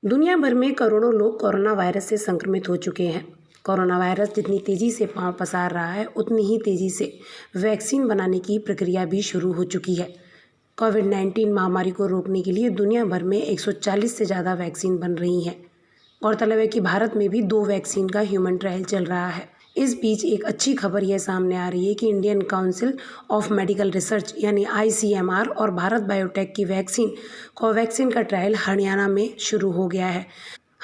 दुनिया भर में करोड़ों लोग कोरोना वायरस से संक्रमित हो चुके हैं। कोरोना वायरस जितनी तेज़ी से पांव पसार रहा है, उतनी ही तेज़ी से वैक्सीन बनाने की प्रक्रिया भी शुरू हो चुकी है। कोविड-19 महामारी को रोकने के लिए दुनिया भर में 140 से ज़्यादा वैक्सीन बन रही हैं। गौरतलब है कि भारत में भी 2 वैक्सीन का ह्यूमन ट्रायल चल रहा है। इस बीच एक अच्छी खबर यह सामने आ रही है कि Indian council of medical research यानी ICMR और भारत बायोटेक की वैक्सीन कोवैक्सीन का ट्रायल हरियाणा में शुरू हो गया है।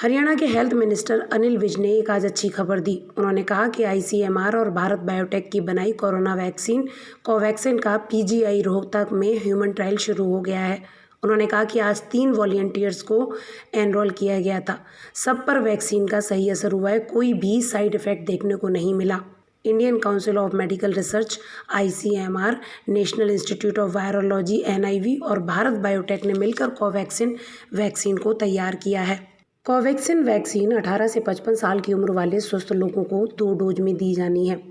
हरियाणा के हेल्थ मिनिस्टर अनिल विज ने एक आज अच्छी खबर दी। उन्होंने कहा कि ICMR और भारत बायोटेक की बनाई कोरोना वैक्सीन कोवैक्सीन का PGI रोहतक में ह्यूमन ट्रायल शुरू हो गया है। उन्होंने कहा कि आज 3 वॉलंटियर्स को एनरोल किया गया था। सब पर वैक्सीन का सही असर हुआ है, कोई भी साइड इफ़ेक्ट देखने को नहीं मिला। Indian council of medical research ICMR, national institute of virology NIV और भारत बायोटेक ने मिलकर कोवैक्सीन वैक्सीन को तैयार किया है। कोवैक्सीन वैक्सीन 18 से 55 साल की उम्र वाले स्वस्थ लोगों को 2 डोज में दी जानी है।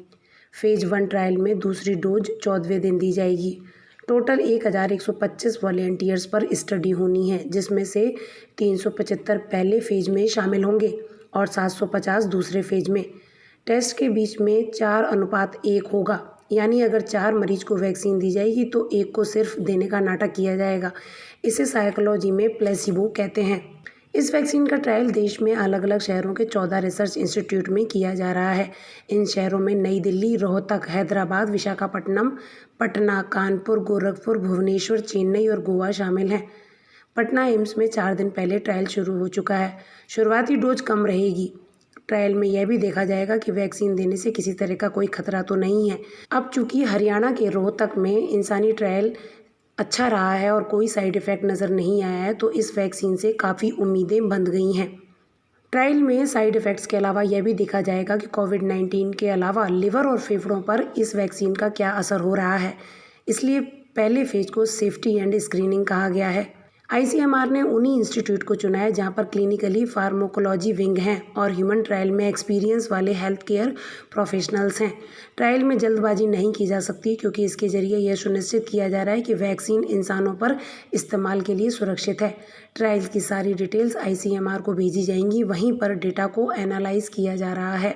फेज़ 1 ट्रायल में दूसरी डोज 14वें दिन दी जाएगी। टोटल 1125 वॉलंटियर्स पर स्टडी होनी है, जिसमें से 375 पहले फेज में शामिल होंगे और 750 दूसरे फेज में। टेस्ट के बीच में 4:1 होगा, यानी अगर 4 मरीज को वैक्सीन दी जाएगी तो 1 को सिर्फ देने का नाटक किया जाएगा। इसे साइकोलॉजी में प्लेसिबो कहते हैं। इस वैक्सीन का ट्रायल देश में अलग अलग शहरों के 14 रिसर्च इंस्टीट्यूट में किया जा रहा है। इन शहरों में नई दिल्ली, रोहतक, हैदराबाद, विशाखापट्टनम, पटना, कानपुर, गोरखपुर, भुवनेश्वर, चेन्नई और गोवा शामिल हैं। पटना एम्स में 4 दिन पहले ट्रायल शुरू हो चुका है। शुरुआती डोज कम रहेगी। ट्रायल में यह भी देखा जाएगा कि वैक्सीन देने से किसी तरह का कोई खतरा तो नहीं है। अब चूंकि हरियाणा के रोहतक में इंसानी ट्रायल अच्छा रहा है और कोई साइड इफ़ेक्ट नज़र नहीं आया है, तो इस वैक्सीन से काफ़ी उम्मीदें बंध गई हैं। ट्रायल में साइड इफ़ेक्ट्स के अलावा यह भी देखा जाएगा कि कोविड-19 के अलावा लिवर और फेफड़ों पर इस वैक्सीन का क्या असर हो रहा है। इसलिए पहले फेज को सेफ्टी एंड स्क्रीनिंग कहा गया है। ICMR ने उन्हीं इंस्टीट्यूट को चुना है जहां पर क्लिनिकली फार्माकोलॉजी विंग हैं और ह्यूमन ट्रायल में एक्सपीरियंस वाले हेल्थ केयर प्रोफेशनल्स हैं। ट्रायल में जल्दबाजी नहीं की जा सकती, क्योंकि इसके जरिए यह सुनिश्चित किया जा रहा है कि वैक्सीन इंसानों पर इस्तेमाल के लिए सुरक्षित है। ट्रायल की सारी डिटेल्स ICMR को भेजी जाएंगी, वहीं पर डेटा को एनालाइज किया जा रहा है।